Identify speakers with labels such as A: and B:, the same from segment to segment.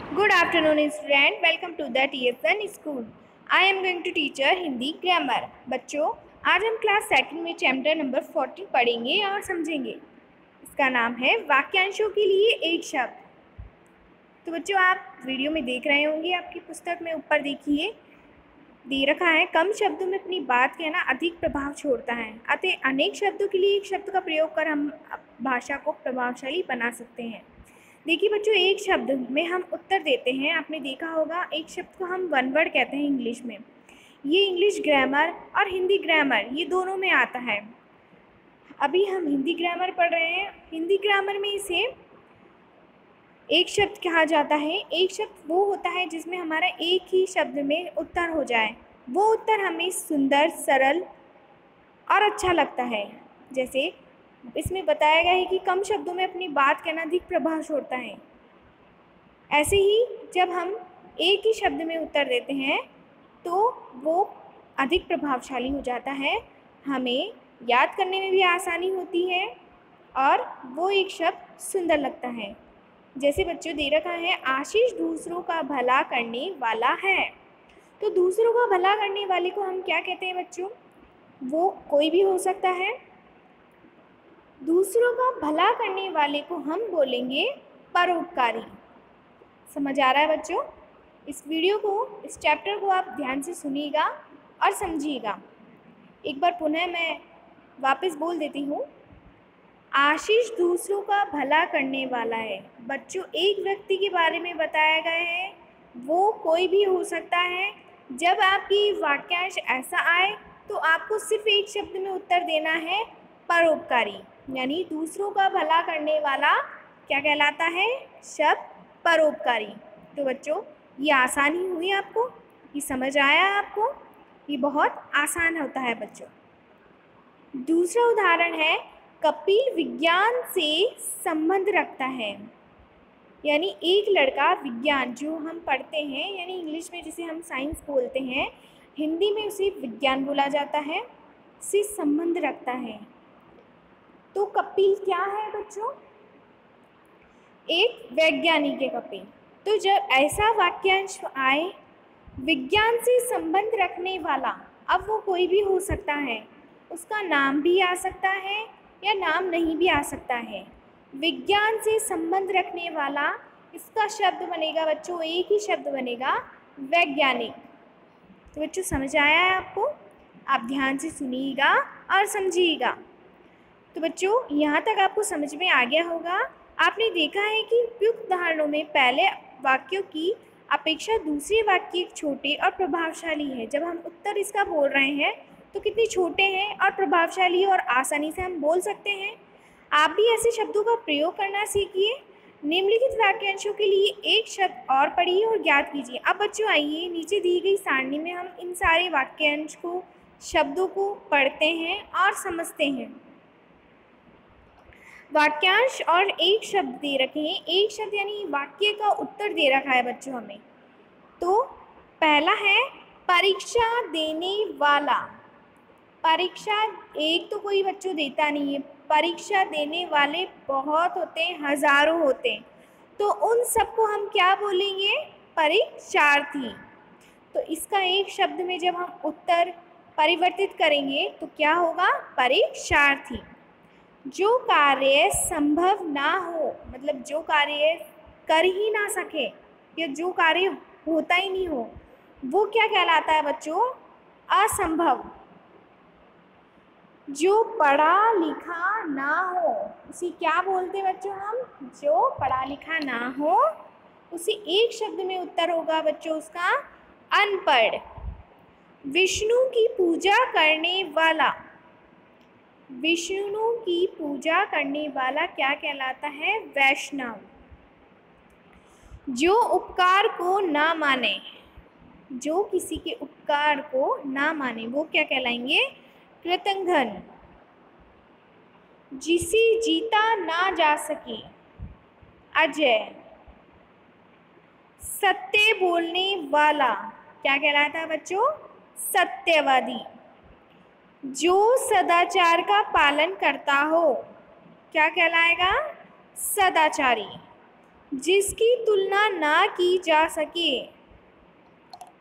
A: Good afternoon, student. Welcome to the TSN school. I am going to teach you Hindi grammar. बच्चों, आज हम class second में chapter number 40 पढ़ेंगे और समझेंगे. इसका नाम है वाक्यांशों के लिए एक शब्द. तो बच्चों, आप वीडियो में देख रहे होंगे, आपकी पुस्तक में ऊपर देखिए दे रखा है, कम शब्दों में अपनी बात कहना अधिक प्रभाव छोड़ता है. अतः अनेक शब्दों के लिए एक शब्द का प्रयोग कर हम भाषा को प्रभावशाली बना सकते हैं. देखिए बच्चों, एक शब्द में हम उत्तर देते हैं. आपने देखा होगा, एक शब्द को हम वन वर्ड कहते हैं इंग्लिश में. ये इंग्लिश ग्रामर और हिंदी ग्रामर ये दोनों में आता है. अभी हम हिंदी ग्रामर पढ़ रहे हैं. हिंदी ग्रामर में इसे एक शब्द कहा जाता है. एक शब्द वो होता है जिसमें हमारा एक ही शब्द में उत्तर हो जाए. वो उत्तर हमें सुंदर, सरल और अच्छा लगता है. जैसे इसमें बताया गया है कि कम शब्दों में अपनी बात कहना अधिक प्रभाव छोड़ता है. ऐसे ही जब हम एक ही शब्द में उत्तर देते हैं तो वो अधिक प्रभावशाली हो जाता है. हमें याद करने में भी आसानी होती है और वो एक शब्द सुंदर लगता है. जैसे बच्चों दे रखा है, आशीष दूसरों का भला करने वाला है. तो दूसरों का भला करने वाले को हम क्या कहते हैं बच्चों? वो कोई भी हो सकता है. दूसरों का भला करने वाले को हम बोलेंगे परोपकारी. समझ आ रहा है बच्चों? इस वीडियो को, इस चैप्टर को आप ध्यान से सुनिएगा और समझिएगा. एक बार पुनः मैं वापस बोल देती हूँ. आशीष दूसरों का भला करने वाला है. बच्चों, एक व्यक्ति के बारे में बताया गया है, वो कोई भी हो सकता है. जब आपकी वाक्यांश ऐसा आए तो आपको सिर्फ एक शब्द में उत्तर देना है, परोपकारी. यानी दूसरों का भला करने वाला क्या कहलाता है? शब्द परोपकारी. तो बच्चों, ये आसानी हुई आपको? ये समझ आया आपको? ये बहुत आसान होता है बच्चों. दूसरा उदाहरण है, कपिल विज्ञान से संबंध रखता है. यानी एक लड़का विज्ञान जो हम पढ़ते हैं, यानी इंग्लिश में जिसे हम साइंस बोलते हैं, हिंदी में उसे विज्ञान बोला जाता है, से संबंध रखता है. तो कपिल क्या है बच्चों? एक वैज्ञानिक है कपिल. तो जब ऐसा वाक्यांश आए, विज्ञान से संबंध रखने वाला, अब वो कोई भी हो सकता है. उसका नाम भी आ सकता है या नाम नहीं भी आ सकता है. विज्ञान से संबंध रखने वाला, इसका शब्द बनेगा बच्चों, एक ही शब्द बनेगा, वैज्ञानिक. तो बच्चों समझ आया है आपको? आप ध्यान से सुनिएगा और समझिएगा. तो बच्चों, यहाँ तक आपको समझ में आ गया होगा. आपने देखा है कि उपयुक्त उदाहरणों में पहले वाक्यों की अपेक्षा दूसरे वाक्य छोटे और प्रभावशाली है. जब हम उत्तर इसका बोल रहे हैं तो कितने छोटे हैं और प्रभावशाली और आसानी से हम बोल सकते हैं. आप भी ऐसे शब्दों का प्रयोग करना सीखिए. निम्नलिखित वाक्यांशों के लिए एक शब्द और पढ़िए और ज्ञात कीजिए. अब बच्चों आइए, नीचे दी गई सारणी में हम इन सारे वाक्यांश को, शब्दों को पढ़ते हैं और समझते हैं. वाक्यांश और एक शब्द दे रखे हैं. एक शब्द यानी वाक्य का उत्तर दे रखा है बच्चों हमें. तो पहला है परीक्षा देने वाला. परीक्षा एक तो कोई बच्चों देता नहीं है. परीक्षा देने वाले बहुत होते हैं, हजारों होते हैं. तो उन सबको हम क्या बोलेंगे? परीक्षार्थी. तो इसका एक शब्द में जब हम उत्तर परिवर्तित करेंगे तो क्या होगा? परीक्षार्थी. जो कार्य संभव ना हो, मतलब जो कार्य कर ही ना सके या जो कार्य होता ही नहीं हो, वो क्या कहलाता है बच्चों? असंभव. जो पढ़ा लिखा ना हो, उसे क्या बोलते हैं बच्चों हम? जो पढ़ा लिखा ना हो, उसे एक शब्द में उत्तर होगा बच्चों उसका, अनपढ़. विष्णु की पूजा करने वाला. विष्णु की पूजा करने वाला क्या कहलाता है? वैष्णव. जो उपकार को ना माने, जो किसी के उपकार को ना माने, वो क्या कहलाएंगे? कृतघ्न. जिसे जीता ना जा सके, अजय. सत्य बोलने वाला क्या कहलाता है बच्चों? सत्यवादी. जो सदाचार का पालन करता हो क्या कहलाएगा? सदाचारी. जिसकी तुलना ना की जा सके,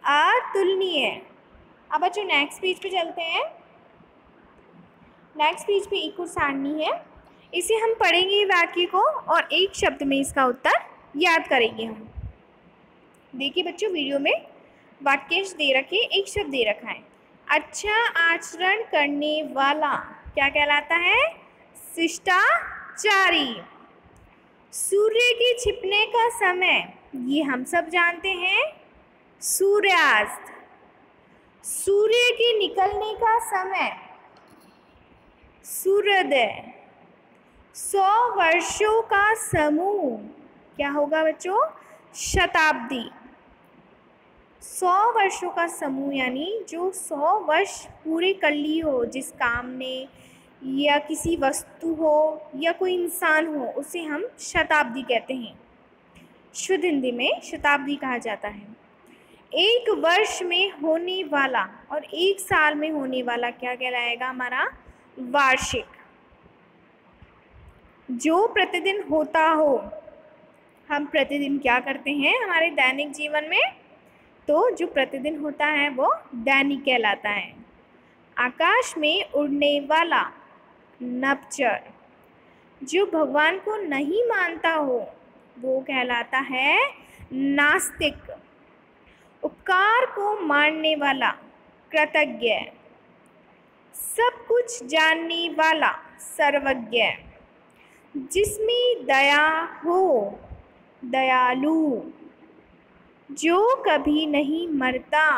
A: अतुलनीय। अब बच्चों नेक्स्ट पेज पे चलते हैं। नेक्स्ट पेज पे एक और सारणी है, इसे हम पढ़ेंगे वाक्य को और एक शब्द में इसका उत्तर याद करेंगे हम। देखिए बच्चों, वीडियो में वाक्यांश दे रखे, एक शब्द दे रखा है। अच्छा आचरण करने वाला क्या कहलाता है? शिष्टाचारी। सूर्य के छिपने का समय, ये हम सब जानते हैं, सूर्यास्त। सूर्य के निकलने का समय, सूर्योदय। 100 वर्षों का समूह क्या होगा बच्चों? शताब्दी। 100 वर्षों का समूह यानी जो 100 वर्ष पूरे कर ली हो जिस काम ने, या किसी वस्तु हो या कोई इंसान हो, उसे हम शताब्दी कहते हैं। शुद्ध हिंदी में शताब्दी कहा जाता है। एक वर्ष में होने वाला और एक साल में होने वाला क्या कहलाएगा? हमारा वार्षिक। जो प्रतिदिन होता हो, हम प्रतिदिन क्या करते हैं हमारे दैनिक जीवन में, तो जो प्रतिदिन होता है वो दैनिक कहलाता है। आकाश में उड़ने वाला, नभचर। जो भगवान को नहीं मानता हो वो कहलाता है नास्तिक। उपकार को मानने वाला, कृतज्ञ। सब कुछ जानने वाला, सर्वज्ञ। जिसमें दया हो, दयालु। जो कभी नहीं मरता,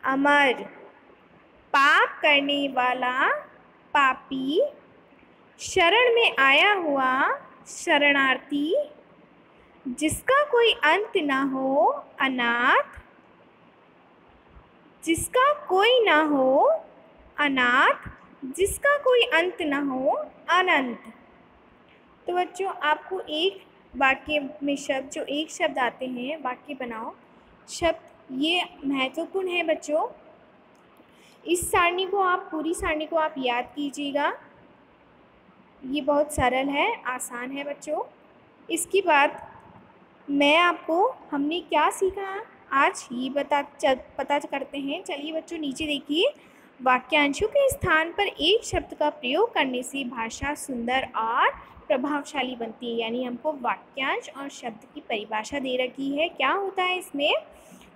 A: अमर। पाप करने वाला, पापी। शरण में आया हुआ, शरणार्थी। जिसका कोई अंत ना हो, अनाथ। जिसका कोई ना हो, अनाथ। जिसका कोई अंत ना हो, अनंत। तो बच्चों आपको एक वाक्य में शब्द, जो एक शब्द आते हैं वाक्य बनाओ। शब्द ये महत्वपूर्ण है बच्चों। इस सारणी को आप, पूरी सारणी को आप याद कीजिएगा। ये बहुत सरल है, आसान है बच्चों। इसके बाद मैं आपको, हमने क्या सीखा आज ये पता करते हैं। चलिए बच्चों नीचे देखिए। वाक्यांशों के स्थान पर एक शब्द का प्रयोग करने से भाषा सुंदर और प्रभावशाली बनती है। यानी हमको वाक्यांश और शब्द की परिभाषा दे रखी है। क्या होता है इसमें?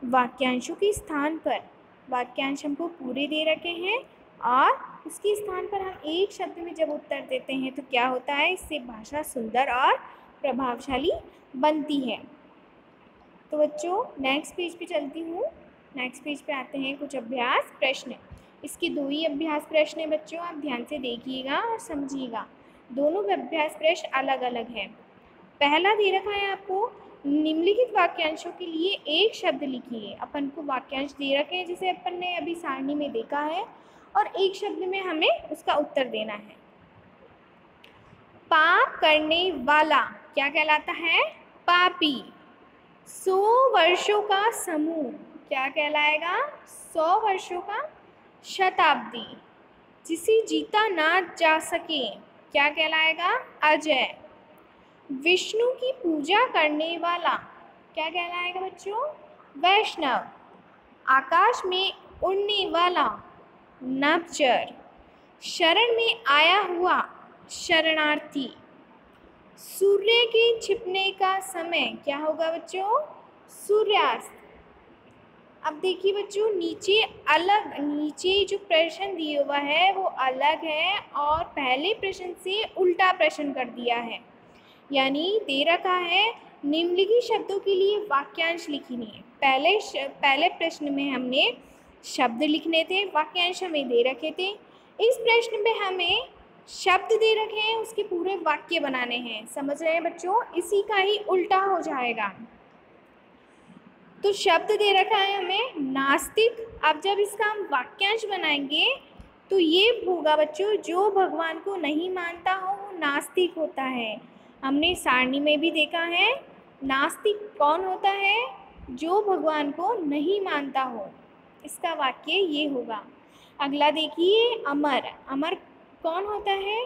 A: वाक्यांशों के स्थान पर, वाक्यांश हमको पूरे दे रखे हैं और उसके स्थान पर हम एक शब्द में जब उत्तर देते हैं तो क्या होता है? इससे भाषा सुंदर और प्रभावशाली बनती है। तो बच्चों नेक्स्ट पेज पे चलती हूँ। नेक्स्ट पेज पे आते हैं कुछ अभ्यास प्रश्न। इसके 2 ही अभ्यास प्रश्न हैं बच्चों, आप ध्यान से देखिएगा और समझिएगा। दोनों अभ्यास प्रश्न अलग अलग हैं। पहला दे रखा है आपको, निम्नलिखित वाक्यांशों के लिए एक शब्द लिखिए। अपन को वाक्यांश दे रखे हैं जिसे अपन ने अभी सारणी में देखा है, और एक शब्द में हमें उसका उत्तर देना है। पाप करने वाला क्या कहलाता है? पापी। 100 वर्षों का समूह क्या कहलाएगा? 100 वर्षों का शताब्दी। जिसे जीता ना जा सके क्या कहलाएगा? अजय। विष्णु की पूजा करने वाला क्या कहलाएगा बच्चों? वैष्णव। आकाश में उड़ने वाला, नभचर। शरण में आया हुआ, शरणार्थी। सूर्य के छिपने का समय क्या होगा बच्चों? सूर्यास्त। अब देखिए बच्चों, नीचे जो प्रश्न दिया हुआ है वो अलग है और पहले प्रश्न से उल्टा प्रश्न कर दिया है। यानी दे रखा है निम्नलिखित शब्दों के लिए वाक्यांश लिखने है। पहले प्रश्न में हमने शब्द लिखने थे, वाक्यांश हमें दे रखे थे। इस प्रश्न में हमें शब्द दे रखे हैं, उसके पूरे वाक्य बनाने हैं। समझ रहे हैं बच्चों? इसी का ही उल्टा हो जाएगा। तो शब्द दे रखा है हमें नास्तिक। अब जब इसका हम वाक्यांश बनाएंगे तो ये होगा बच्चों, जो भगवान को नहीं मानता हो वो नास्तिक होता है। हमने सारणी में भी देखा है, नास्तिक कौन होता है? जो भगवान को नहीं मानता हो। इसका वाक्य ये होगा। अगला देखिए, अमर। अमर कौन होता है?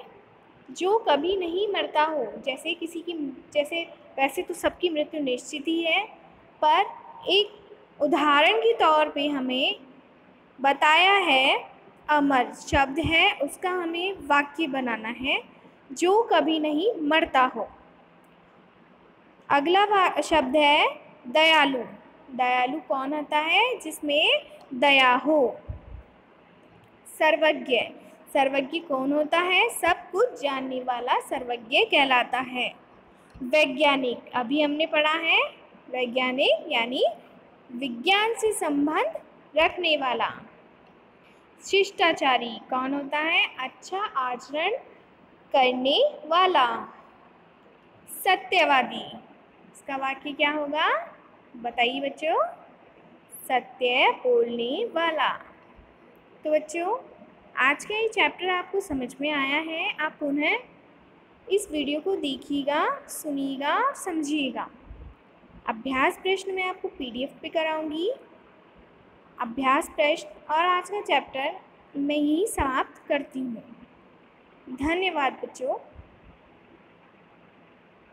A: जो कभी नहीं मरता हो। जैसे वैसे तो सबकी मृत्यु निश्चित ही है, पर एक उदाहरण के तौर पे हमें बताया है, अमर शब्द है उसका हमें वाक्य बनाना है जो कभी नहीं मरता हो। अगला शब्द है दयालु। दयालु कौन होता है? जिसमें दया हो। सर्वज्ञ। सर्वज्ञ कौन होता है? सब कुछ जानने वाला सर्वज्ञ कहलाता है। वैज्ञानिक, अभी हमने पढ़ा है, वैज्ञानिक यानी विज्ञान से संबंध रखने वाला। शिष्टाचारी कौन होता है? अच्छा आचरण करने वाला। सत्यवादी, इसका वाक्य क्या होगा? बताइए बच्चों। सत्य बोलने वाला। तो बच्चों, आज का ये चैप्टर आपको समझ में आया है। आप पुनः इस वीडियो को देखिएगा, सुनिएगा, समझिएगा। अभ्यास प्रश्न मैं आपको PDF पे कराऊंगी। अभ्यास प्रश्न और आज का चैप्टर मैं यही समाप्त करती हूँ। धन्यवाद बच्चों।